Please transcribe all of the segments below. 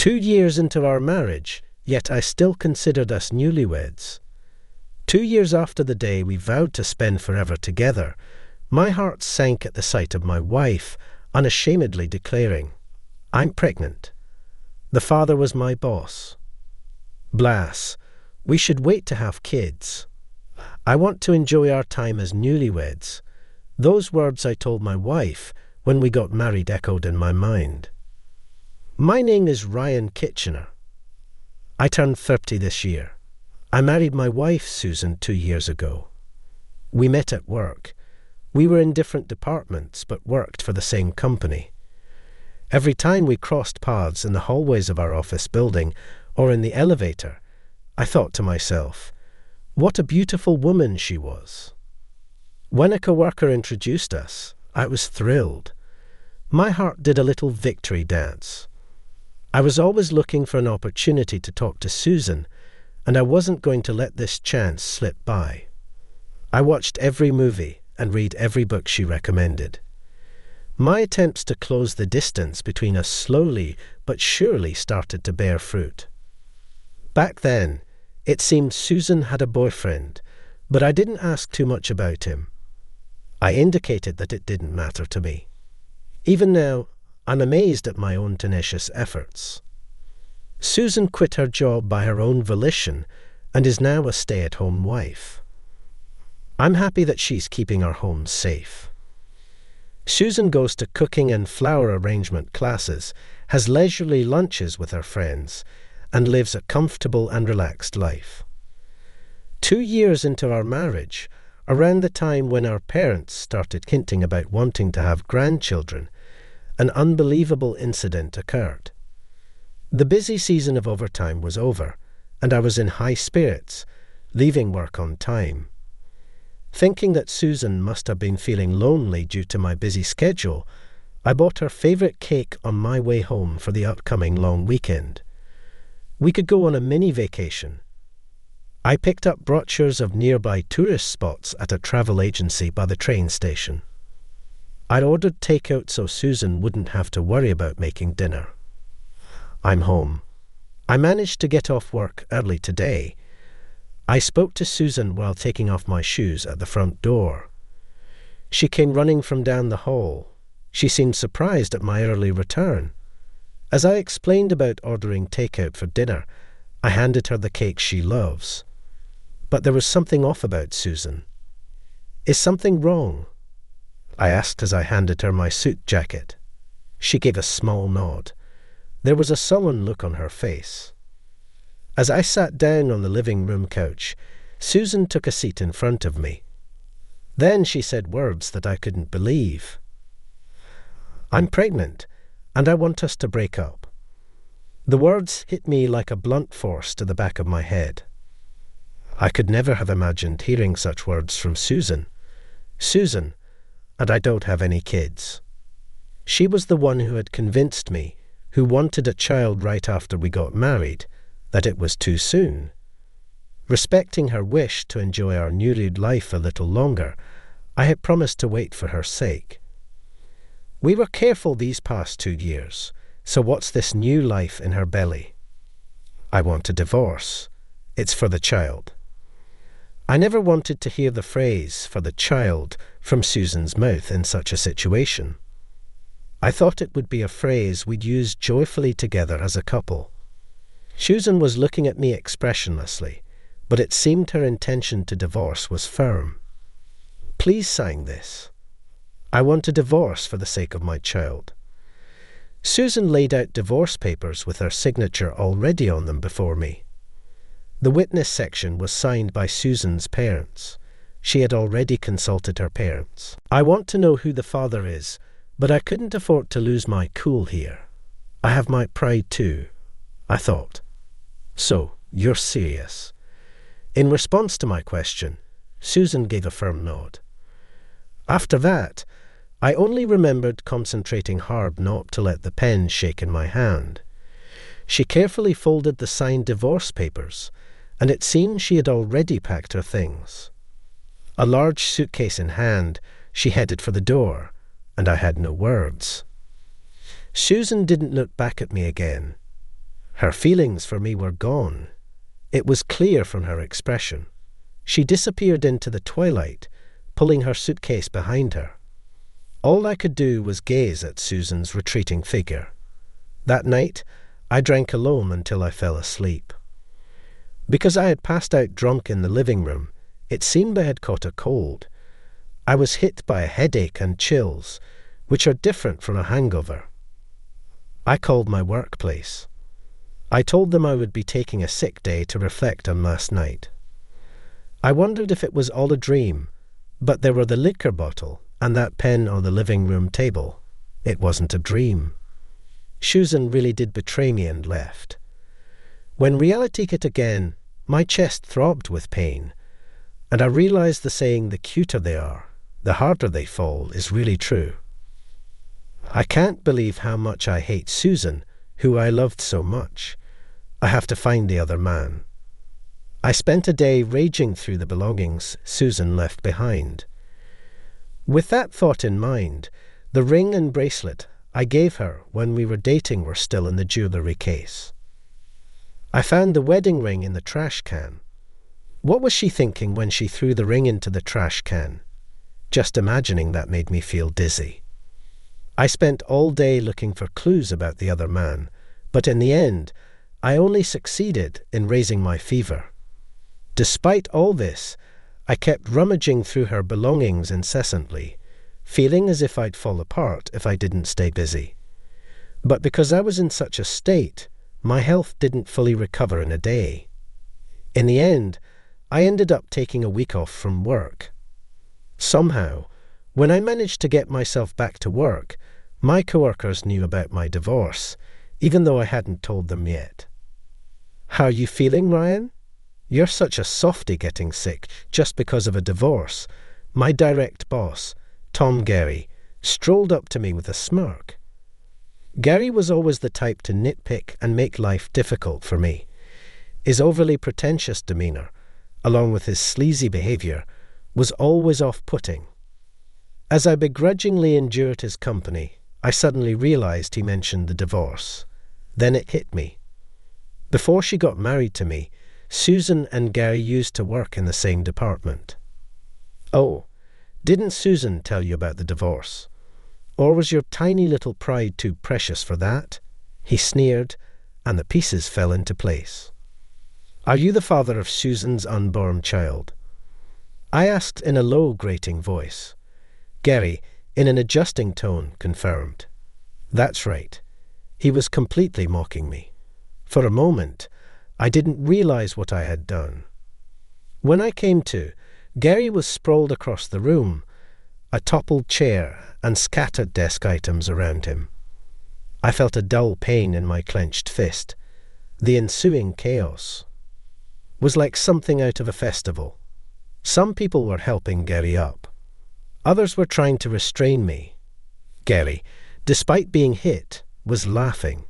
2 years into our marriage, yet I still considered us newlyweds. 2 years after the day we vowed to spend forever together, my heart sank at the sight of my wife unashamedly declaring, "I'm pregnant." The father was my boss. "Blas, we should wait to have kids. I want to enjoy our time as newlyweds." Those words I told my wife when we got married echoed in my mind. My name is Ryan Kitchener. I turned 30 this year. I married my wife, Susan, 2 years ago. We met at work. We were in different departments, but worked for the same company. Every time we crossed paths in the hallways of our office building or in the elevator, I thought to myself, what a beautiful woman she was. When a coworker introduced us, I was thrilled. My heart did a little victory dance. I was always looking for an opportunity to talk to Susan, and I wasn't going to let this chance slip by. I watched every movie and read every book she recommended. My attempts to close the distance between us slowly but surely started to bear fruit. Back then, it seemed Susan had a boyfriend, but I didn't ask too much about him. I indicated that it didn't matter to me. Even now, I'm amazed at my own tenacious efforts. Susan quit her job by her own volition and is now a stay-at-home wife. I'm happy that she's keeping our home safe. Susan goes to cooking and flower arrangement classes, has leisurely lunches with her friends, and lives a comfortable and relaxed life. 2 years into our marriage, around the time when our parents started hinting about wanting to have grandchildren, an unbelievable incident occurred. The busy season of overtime was over, and I was in high spirits, leaving work on time. Thinking that Susan must have been feeling lonely due to my busy schedule, I bought her favourite cake on my way home for the upcoming long weekend. We could go on a mini vacation. I picked up brochures of nearby tourist spots at a travel agency by the train station. I'd ordered takeout so Susan wouldn't have to worry about making dinner. I'm home. I managed to get off work early today. I spoke to Susan while taking off my shoes at the front door. She came running from down the hall. She seemed surprised at my early return. As I explained about ordering takeout for dinner, I handed her the cake she loves. But there was something off about Susan. "Is something wrong?" I asked as I handed her my suit jacket. She gave a small nod. There was a sullen look on her face. As I sat down on the living room couch, Susan took a seat in front of me. Then she said words that I couldn't believe. "I'm pregnant, and I want us to break up." The words hit me like a blunt force to the back of my head. I could never have imagined hearing such words from Susan. Susan, and I don't have any kids. She was the one who had convinced me, who wanted a child right after we got married, that it was too soon. Respecting her wish to enjoy our newlywed life a little longer, I had promised to wait for her sake. We were careful these past 2 years, so what's this new life in her belly? I want a divorce. It's for the child. I never wanted to hear the phrase, "for the child," from Susan's mouth in such a situation. I thought it would be a phrase we'd use joyfully together as a couple. Susan was looking at me expressionlessly, but it seemed her intention to divorce was firm. "Please sign this. I want a divorce for the sake of my child." Susan laid out divorce papers with her signature already on them before me. The witness section was signed by Susan's parents. She had already consulted her parents. I want to know who the father is, but I couldn't afford to lose my cool here. I have my pride too, I thought. "So, you're serious?" In response to my question, Susan gave a firm nod. After that, I only remembered concentrating hard not to let the pen shake in my hand. She carefully folded the signed divorce papers, and it seemed she had already packed her things. A large suitcase in hand, she headed for the door, and I had no words. Susan didn't look back at me again. Her feelings for me were gone. It was clear from her expression. She disappeared into the twilight, pulling her suitcase behind her. All I could do was gaze at Susan's retreating figure. That night, I drank alone until I fell asleep. Because I had passed out drunk in the living room, it seemed I had caught a cold. I was hit by a headache and chills, which are different from a hangover. I called my workplace. I told them I would be taking a sick day to reflect on last night. I wondered if it was all a dream, but there were the liquor bottle and that pen on the living room table. It wasn't a dream. Susan really did betray me and left. When reality hit again, my chest throbbed with pain, and I realized the saying, "The cuter they are, the harder they fall," is really true. I can't believe how much I hate Susan, who I loved so much. I have to find the other man. I spent a day raging through the belongings Susan left behind. With that thought in mind, the ring and bracelet I gave her when we were dating were still in the jewellery case. I found the wedding ring in the trash can. What was she thinking when she threw the ring into the trash can? Just imagining that made me feel dizzy. I spent all day looking for clues about the other man, but in the end, I only succeeded in raising my fever. Despite all this, I kept rummaging through her belongings incessantly, feeling as if I'd fall apart if I didn't stay busy. But because I was in such a state, my health didn't fully recover in a day. In the end, I ended up taking a week off from work. Somehow, when I managed to get myself back to work, my coworkers knew about my divorce, even though I hadn't told them yet. How are you feeling, Ryan? You're such a softy getting sick just because of a divorce. My direct boss, Tom Gary, strolled up to me with a smirk. Gary was always the type to nitpick and make life difficult for me. His overly pretentious demeanour, along with his sleazy behaviour, was always off-putting. As I begrudgingly endured his company, I suddenly realised he mentioned the divorce. Then it hit me. Before she got married to me, Susan and Gary used to work in the same department. "Oh, didn't Susan tell you about the divorce? Or was your tiny little pride too precious for that?" He sneered, and the pieces fell into place. "Are you the father of Susan's unborn child?" I asked in a low, grating voice. Gary, in an adjusting tone, confirmed. That's right. He was completely mocking me. For a moment, I didn't realize what I had done. When I came to, Gary was sprawled across the room, a toppled chair and scattered desk items around him. I felt a dull pain in my clenched fist. The ensuing chaos was like something out of a festival. Some people were helping Gary up. Others were trying to restrain me. Gary, despite being hit, was laughing.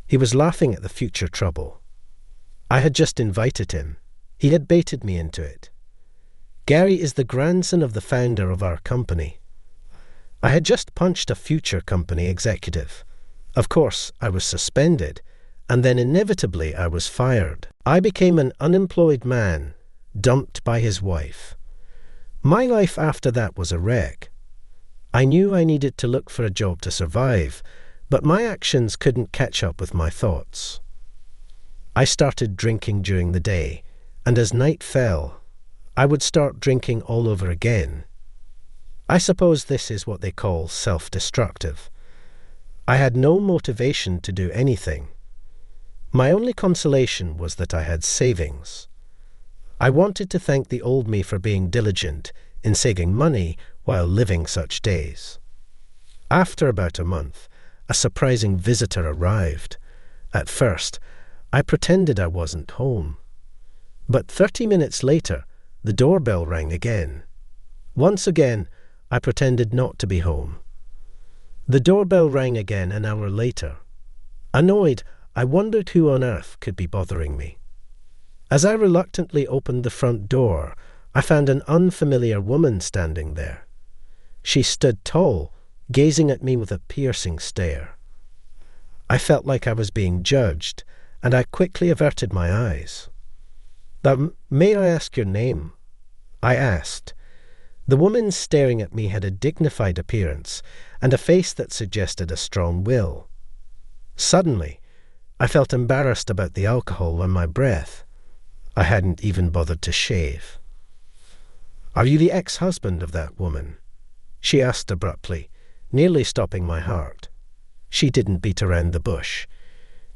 He was laughing at the future trouble. I had just invited him. He had baited me into it. Gary is the grandson of the founder of our company. I had just punched a future company executive. Of course, I was suspended, and then inevitably I was fired. I became an unemployed man, dumped by his wife. My life after that was a wreck. I knew I needed to look for a job to survive, but my actions couldn't catch up with my thoughts. I started drinking during the day, and as night fell, I would start drinking all over again. I suppose this is what they call self-destructive. I had no motivation to do anything. My only consolation was that I had savings. I wanted to thank the old me for being diligent in saving money while living such days. After about a month, a surprising visitor arrived. At first, I pretended I wasn't home. But 30 minutes later, the doorbell rang again. Once again, I pretended not to be home. The doorbell rang again an hour later. Annoyed, I wondered who on earth could be bothering me. As I reluctantly opened the front door, I found an unfamiliar woman standing there. She stood tall, gazing at me with a piercing stare. I felt like I was being judged, and I quickly averted my eyes. May I ask your name?" I asked. The woman staring at me had a dignified appearance and a face that suggested a strong will. Suddenly, I felt embarrassed about the alcohol on my breath. I hadn't even bothered to shave. "Are you the ex-husband of that woman?" she asked abruptly, nearly stopping my heart. She didn't beat around the bush.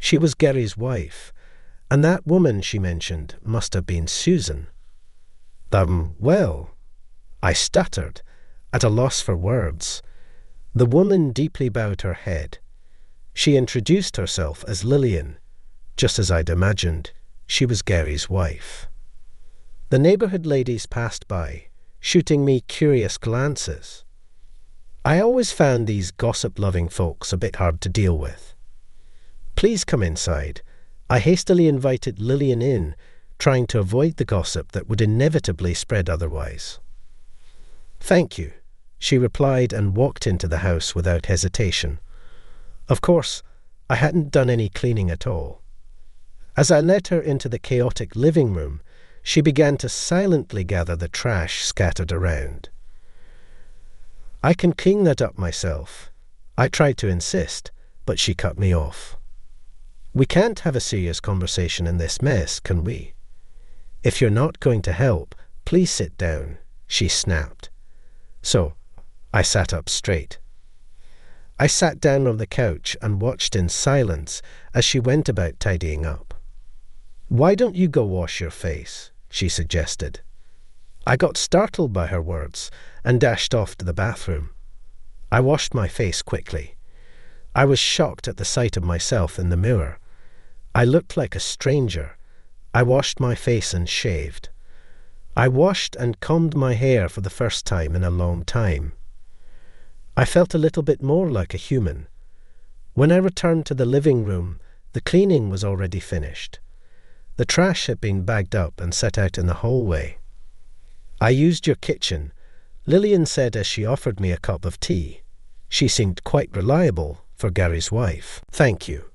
She was Gary's wife, and that woman she mentioned must have been Susan. Well, I stuttered, at a loss for words. The woman deeply bowed her head. She introduced herself as Lillian. Just as I'd imagined, she was Gary's wife. The neighbourhood ladies passed by, shooting me curious glances. I always found these gossip-loving folks a bit hard to deal with. "Please come inside." I hastily invited Lillian in, trying to avoid the gossip that would inevitably spread otherwise. "Thank you," she replied and walked into the house without hesitation. Of course, I hadn't done any cleaning at all. As I led her into the chaotic living room, she began to silently gather the trash scattered around. "I can clean that up myself." I tried to insist, but she cut me off. "We can't have a serious conversation in this mess, can we? If you're not going to help, please sit down," she snapped. So, I sat up straight. I sat down on the couch and watched in silence as she went about tidying up. "Why don't you go wash your face?" she suggested. I got startled by her words and dashed off to the bathroom. I washed my face quickly. I was shocked at the sight of myself in the mirror. I looked like a stranger. I washed my face and shaved. I washed and combed my hair for the first time in a long time. I felt a little bit more like a human. When I returned to the living room, the cleaning was already finished. The trash had been bagged up and set out in the hallway. "I used your kitchen," Lillian said as she offered me a cup of tea. She seemed quite reliable for Gary's wife. "Thank you.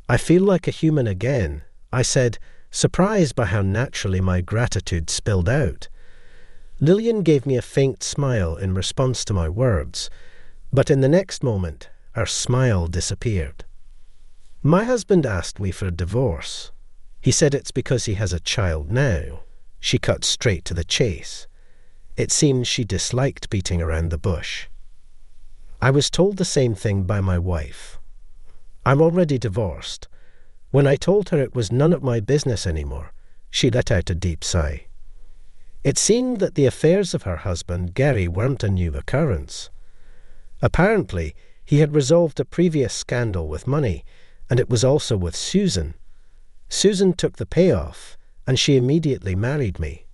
I feel like a human again," I said, surprised by how naturally my gratitude spilled out. Lillian gave me a faint smile in response to my words, but in the next moment, her smile disappeared. "My husband asked me for a divorce. He said it's because he has a child now." She cut straight to the chase. It seemed she disliked beating around the bush. "I was told the same thing by my wife. I'm already divorced. When I told her it was none of my business anymore, she let out a deep sigh. It seemed that the affairs of her husband, Gary, weren't a new occurrence. Apparently, he had resolved a previous scandal with money, and it was also with Susan. Susan took the payoff, and she immediately married me.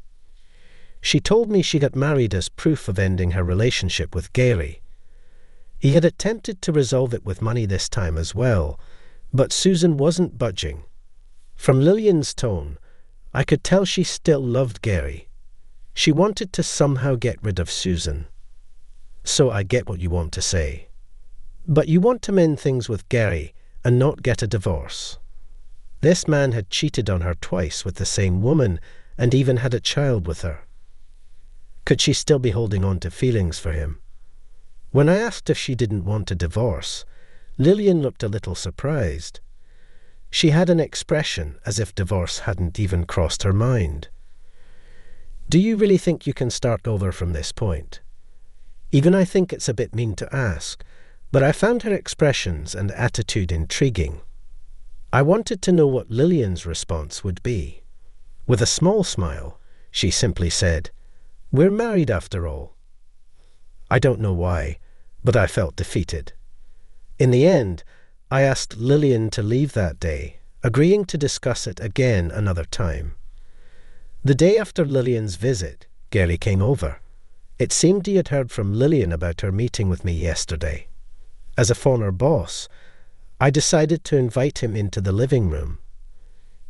She told me she got married as proof of ending her relationship with Gary. He had attempted to resolve it with money this time as well, but Susan wasn't budging. From Lillian's tone, I could tell she still loved Gary. She wanted to somehow get rid of Susan. So I get what you want to say. But you want to mend things with Gary and not get a divorce. This man had cheated on her twice with the same woman and even had a child with her. Could she still be holding on to feelings for him? When I asked if she didn't want a divorce, Lillian looked a little surprised. She had an expression as if divorce hadn't even crossed her mind. "Do you really think you can start over from this point?" Even I think it's a bit mean to ask, but I found her expressions and attitude intriguing. I wanted to know what Lillian's response would be. With a small smile, she simply said, "We're married after all." I don't know why, but I felt defeated. In the end, I asked Lillian to leave that day, agreeing to discuss it again another time. The day after Lillian's visit, Gary came over. It seemed he had heard from Lillian about her meeting with me yesterday. As a former boss, I decided to invite him into the living room.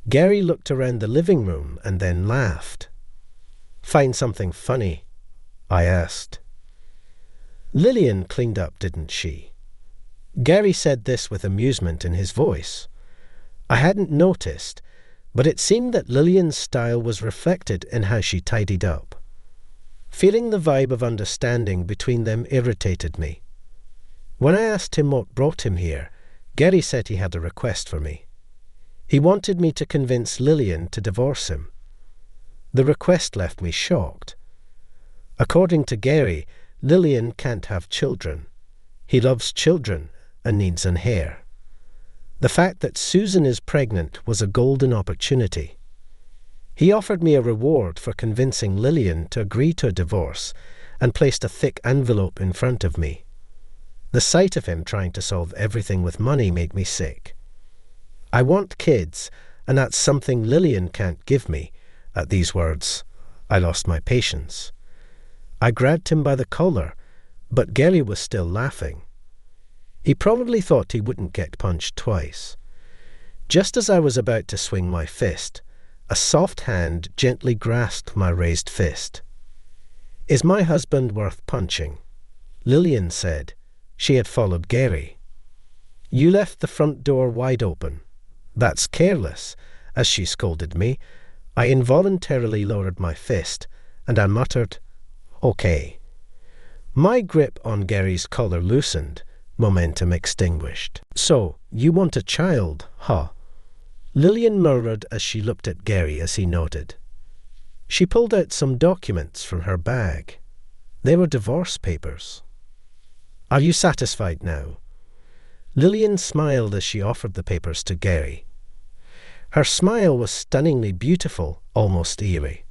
Gary looked around the living room and then laughed. "Find something funny?" I asked. Lillian cleaned up, didn't she? Gary said this with amusement in his voice. I hadn't noticed, but it seemed that Lillian's style was reflected in how she tidied up. Feeling the vibe of understanding between them irritated me. When I asked him what brought him here, Gary said he had a request for me. He wanted me to convince Lillian to divorce him. The request left me shocked. According to Gary, Lillian can't have children. He loves children and needs an heir. The fact that Susan is pregnant was a golden opportunity. He offered me a reward for convincing Lillian to agree to a divorce and placed a thick envelope in front of me. The sight of him trying to solve everything with money made me sick. I want kids, and that's something Lillian can't give me. At these words, I lost my patience. I grabbed him by the collar, but Gary was still laughing. He probably thought he wouldn't get punched twice. Just as I was about to swing my fist, a soft hand gently grasped my raised fist. "Is my husband worth punching?" Lillian said. She had followed Gary. "You left the front door wide open. That's careless." As she scolded me, I involuntarily lowered my fist, and I muttered, "Okay." My grip on Gary's collar loosened, momentum extinguished. "So, you want a child, huh?" Lillian murmured as she looked at Gary as he nodded. She pulled out some documents from her bag. They were divorce papers. "Are you satisfied now?" Lillian smiled as she offered the papers to Gary. Her smile was stunningly beautiful, almost eerie.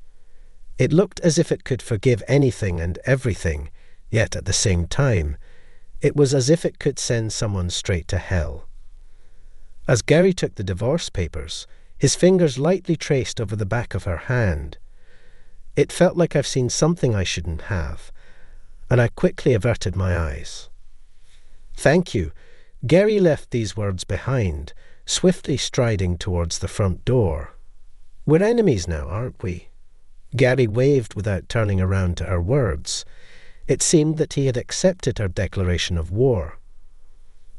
It looked as if it could forgive anything and everything, yet at the same time, it was as if it could send someone straight to hell. As Gary took the divorce papers, his fingers lightly traced over the back of her hand. It felt like I've seen something I shouldn't have, and I quickly averted my eyes. "Thank you." Gary left these words behind, swiftly striding towards the front door. "We're enemies now, aren't we?" Gary waved without turning around to her words. It seemed that he had accepted her declaration of war.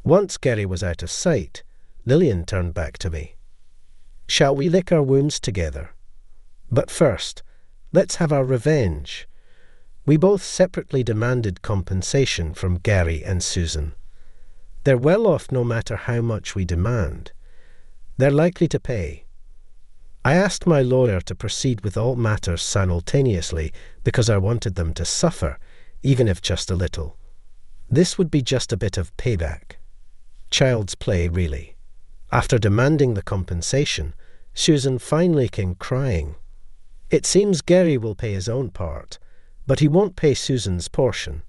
Once Gary was out of sight, Lillian turned back to me. "Shall we lick our wounds together? But first, let's have our revenge." We both separately demanded compensation from Gary and Susan. They're well off no matter how much we demand. They're likely to pay. I asked my lawyer to proceed with all matters simultaneously because I wanted them to suffer, even if just a little. This would be just a bit of payback. Child's play, really. After demanding the compensation, Susan finally came crying. It seems Gary will pay his own part, but he won't pay Susan's portion.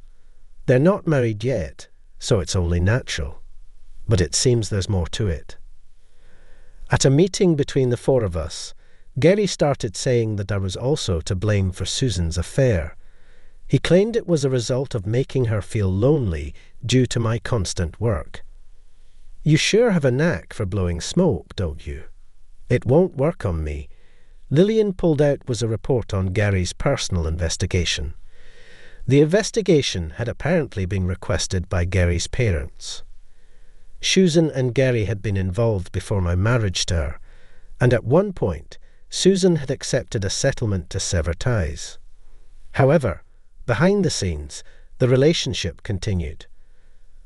They're not married yet, so it's only natural. But it seems there's more to it. At a meeting between the four of us, Gary started saying that I was also to blame for Susan's affair. He claimed it was a result of making her feel lonely due to my constant work. "You sure have a knack for blowing smoke, don't you?" "It won't work on me." Lillian pulled out was a report on Gary's personal investigation. The investigation had apparently been requested by Gary's parents. Susan and Gary had been involved before my marriage to her, and at one point, Susan had accepted a settlement to sever ties. However, behind the scenes, the relationship continued.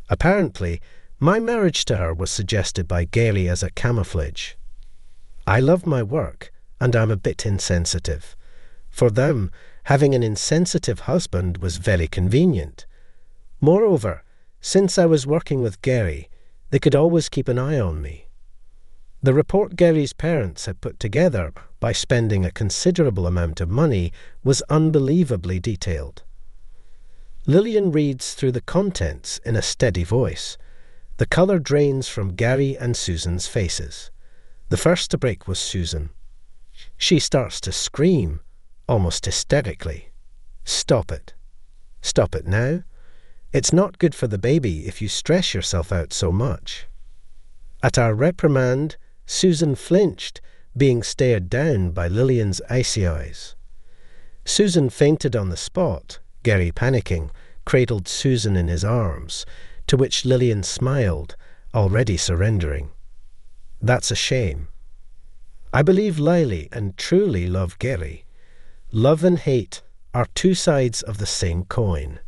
Apparently, my marriage to her was suggested by Gary as a camouflage. I love my work, and I'm a bit insensitive. For them, having an insensitive husband was very convenient. Moreover, since I was working with Gary, they could always keep an eye on me. The report Gary's parents had put together by spending a considerable amount of money was unbelievably detailed. Lillian reads through the contents in a steady voice. The colour drains from Gary and Susan's faces. The first to break was Susan. She starts to scream, almost hysterically. "Stop it. Stop it now. It's not good for the baby if you stress yourself out so much." At our reprimand, Susan flinched, being stared down by Lillian's icy eyes. Susan fainted on the spot. Gary, panicking, cradled Susan in his arms, to which Lillian smiled, already surrendering. That's a shame. I believe Lily and truly love Gary. Love and hate are two sides of the same coin.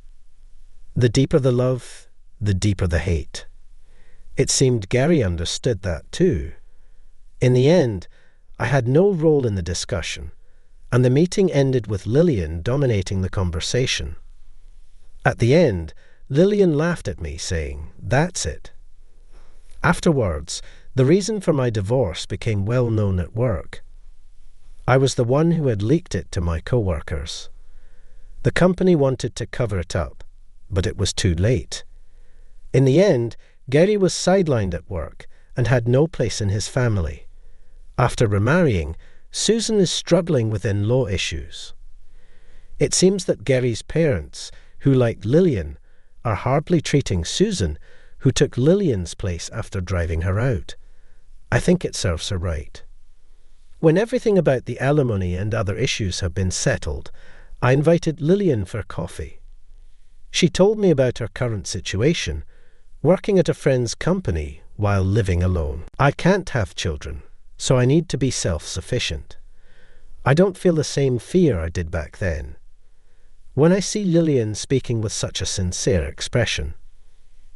The deeper the love, the deeper the hate. It seemed Gary understood that too. In the end, I had no role in the discussion, and the meeting ended with Lillian dominating the conversation. At the end, Lillian laughed at me, saying, "That's it." Afterwards, the reason for my divorce became well known at work. I was the one who had leaked it to my co-workers. The company wanted to cover it up, but it was too late. In the end, Gary was sidelined at work and had no place in his family. After remarrying, Susan is struggling with in-law issues. It seems that Gary's parents, who liked Lillian, are hardly treating Susan, who took Lillian's place after driving her out. I think it serves her right. When everything about the alimony and other issues had been settled, I invited Lillian for coffee. She told me about her current situation, working at a friend's company while living alone. I can't have children, so I need to be self-sufficient. I don't feel the same fear I did back then. When I see Lillian speaking with such a sincere expression,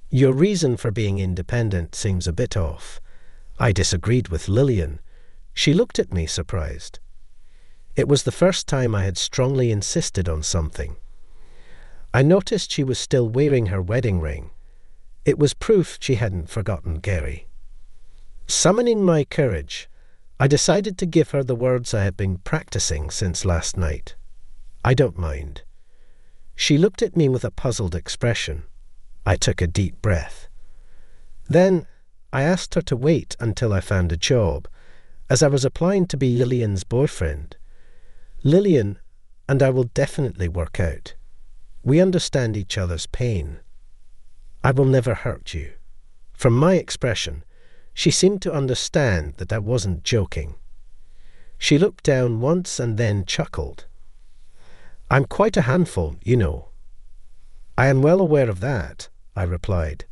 "Your reason for being independent seems a bit off," I disagreed with Lillian. She looked at me surprised. It was the first time I had strongly insisted on something. I noticed she was still wearing her wedding ring. It was proof she hadn't forgotten Gary. Summoning my courage, I decided to give her the words I had been practicing since last night. "I don't mind." She looked at me with a puzzled expression. I took a deep breath. Then I asked her to wait until I found a job, as I was applying to be Lillian's boyfriend. Lillian and I will definitely work out. We understand each other's pain. I will never hurt you. From my expression, she seemed to understand that I wasn't joking. She looked down once and then chuckled. "I'm quite a handful, you know." "I am well aware of that," I replied.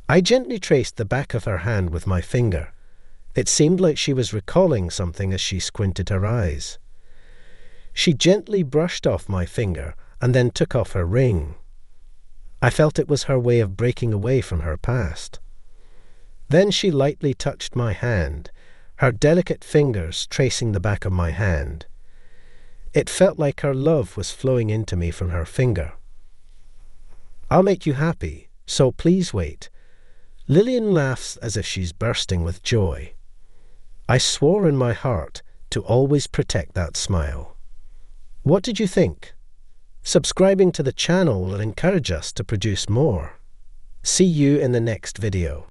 I gently traced the back of her hand with my finger. It seemed like she was recalling something as she squinted her eyes. She gently brushed off my finger and then took off her ring. I felt it was her way of breaking away from her past. Then she lightly touched my hand, her delicate fingers tracing the back of my hand. It felt like her love was flowing into me from her finger. "I'll make you happy, so please wait." Lillian laughs as if she's bursting with joy. I swore in my heart to always protect that smile. What did you think? Subscribing to the channel will encourage us to produce more. See you in the next video.